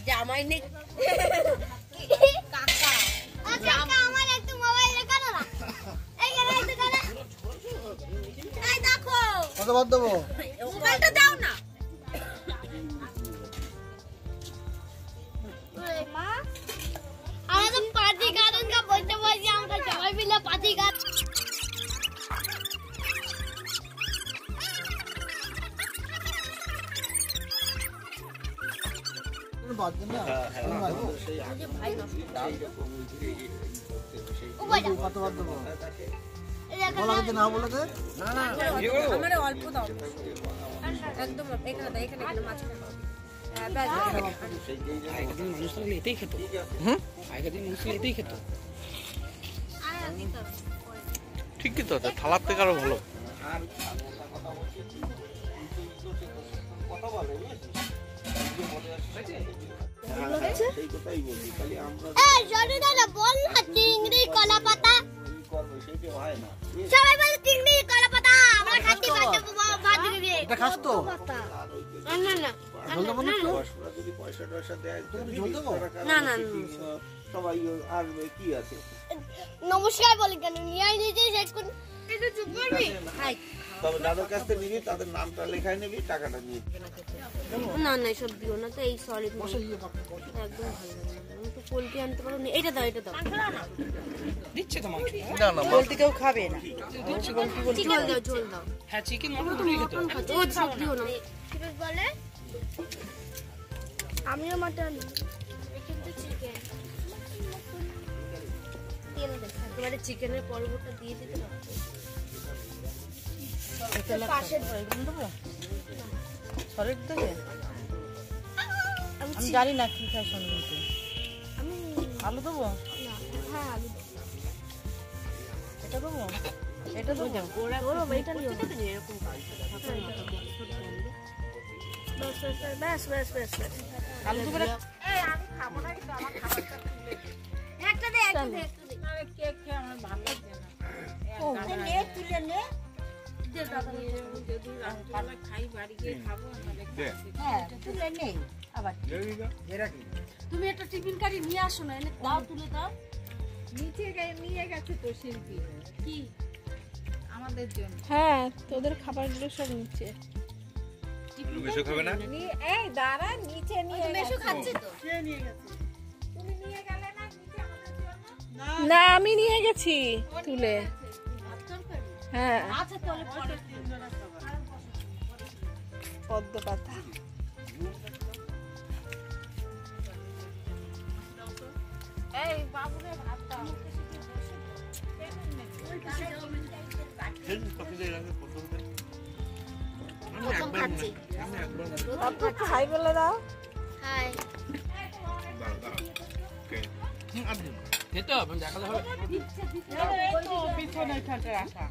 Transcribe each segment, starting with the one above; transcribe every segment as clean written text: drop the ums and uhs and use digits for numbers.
জামাই নেই কাকা কাকা আমার একটু মোবাইল দেখানো না এই দেখো কত বাদ দেবো মোবাইলটা দাও না মা আমরা তো পার্টি গার্ডেন का বলতে বলছি আমরা সবাই মিলে পার্টি গার্ডেন বাদ দেন না ভাই নষ্ট কত বাদ দেবো বলাতে না বলাতে না না আমার অল্প দাও একদম এখানে এখানে মাঝখানে আগের দিন মানুষ এতেই খেত আগের দিন মানুষ এতেই খেত ঠিকই তো থালার থেকে আরো ভালো বল না চিংড়ি কলা পাতা সবাই বলে চিংড়ি কলা পাতা আমরা খাচ্ছি ভাত দিবি এটা খাস তো না না ঝোল দেবো না একটু? যদি পয়সা টয়সা দেয় ঝোল দেবো? না না সবাই আসবে কি আছে নমস্কার বলি কেন নিয়ে নিতে শেষ করে এটা চুপ করবি তবে যাদের কাছ থেকে নিবি তাদের নামটা লেখাই নিবি টাকাটা নিয়ে না না সব দিও না তো এই সলিড একদম ভালো লাগে আমি তো পোলট্রি আনতে পারো না এটা দাও দিচ্ছে তো মাংস না না বলতে কেউ খাবে না ঝোল দাও হ্যাঁ চিকেন মটন তুমি খেত ও সব দিও না ফিরোজ বলে আমিও মাটন কিন্তু চিকেন একেবারে চিকেনের পরোটা দিয়ে দিতে পারো সলিড দেবে আমি জানি না কি খাই সন্ধ্যে আলু দেবো হ্যাঁ আলু এটা দেবো এটা দেবো এটা নিও এরকম ব্যাস ব্যাস ব্যাস আলু দেবো না? একটা দে একটা দে তুলে নে তুমি একটা টিফিন কারি নিয়ে আসো না এনে দাও তুলে দাও নিয়ে গেছে তো শিল্পী কি আমাদের জন্য হ্যাঁ তোদের খাবারগুলো সব নিচ্ছে এই দাঁড়া নিচে নিয়ে মেশো খাচ্ছে তো তুমি নিয়ে গেলে না নিচে আমাদের জন্য না আমি নিয়ে গেছি তুলে হ্যাঁ আচ্ছা তাহলে পরে পদ্ম পাতা এই বাবুরে ভাত দাও খাই বলে দাও হাই খেতে হবে দেখালে হবে পিছনে থাকে রাখা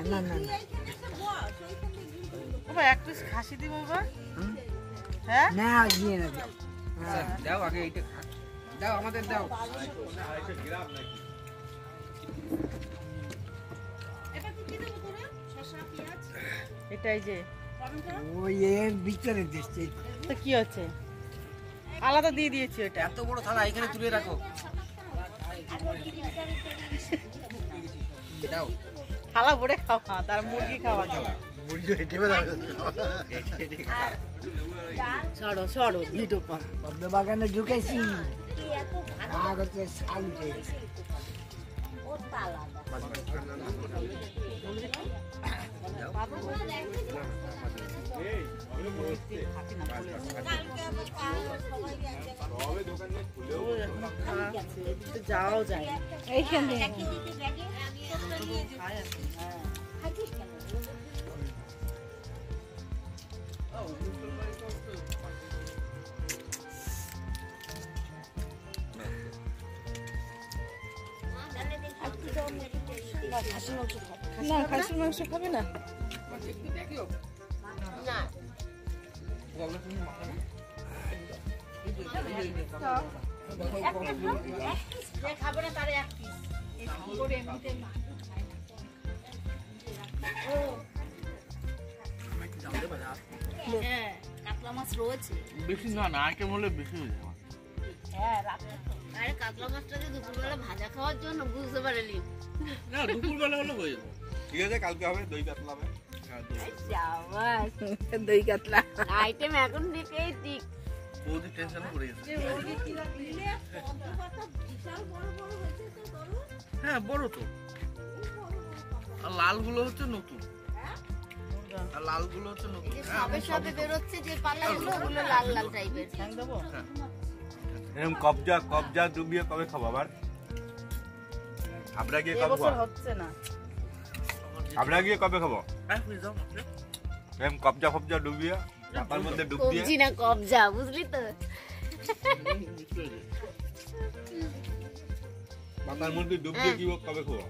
না না বাবা এক পিস খাসি দিব বাবা হ্যাঁ না দিয়ে না দাও আগে এইটা দাও আমাদের দাও এটাই যে ওই এর ভিতরে দিচ্ছে তো কি হচ্ছে আলাদা দিয়ে দিয়েছি ওটা এত বড় থালা এখানে তুলে রাখো দাও থালা ভরে খাওয়া তার মুরগি খাওয়া যাবে সরো সরো ভিডিও পা পদ্ম বাগানে ঢুকেছি আর হচ্ছে শান্তি যাও যায় এইখানে না খাসির মাংস খাবে না মাছ রয়েছে। বেশি না না আইটেম হলে বেশি হয়ে যাবে। আরে কাতলা মাছটা যে দুপুরবেলা ভাজা খাওয়ার জন্য বুঝতে পারলি না দুপুরবেলা হলে হয়ে যাবে। ঠিক আছে কালকে হবে দই কাতলা হবে। সাবাস দই কাতলা আইটেম এখন থেকেই ঠিক। বৌদি টেনশন করে গেছে। হ্যাঁ বড় তো। আর লালগুলো হচ্ছে নতুন। আর লালগুলো হচ্ছে নতুন। সবে সবে বেরোচ্ছে যে পাল্লাগুলো ওগুলো লাল লাল টাইপের। এরকম কবজা ডুবিয়ে কবে খাবো আবার? আমরা গিয়ে কবে খাবো? হচ্ছে না আমরা গিয়ে কবে খাবো? হ্যাঁ হয়ে যাও। এরকম কবজা ডুবিয়ে চাপার মধ্যে ডুব দিয়ে। কবজি না কবজা বুঝলি তো? পাতার মধ্যে ডুব দিয়ে কি কবে খাবো?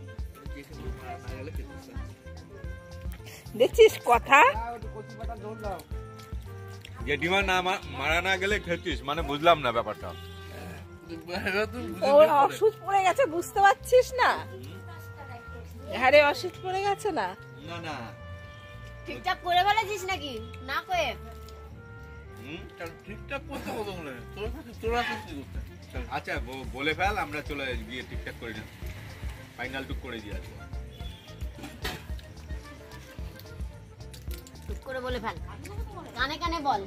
দেখছিস কথা জেঠিমা না মারা না গেলে খেতিস মানে বুঝলাম না ব্যাপারটা। ওর ওষুধ পড়ে গেছে বুঝতে পারছিস না? আরে ওষুধ পড়ে গেছে না না না ঠিকঠাক করে ফেলেছিস নাকি না কয়ে? ঠিকঠাক করতে কত মনে হয় তোরা কি করতে? আচ্ছা বলে ফেল আমরা চলে গিয়ে ঠিকঠাক করে নিই ফাইনাল টুক করে দিয়ে আসবো। টুক করে বলে ফেল কানে কানে বল।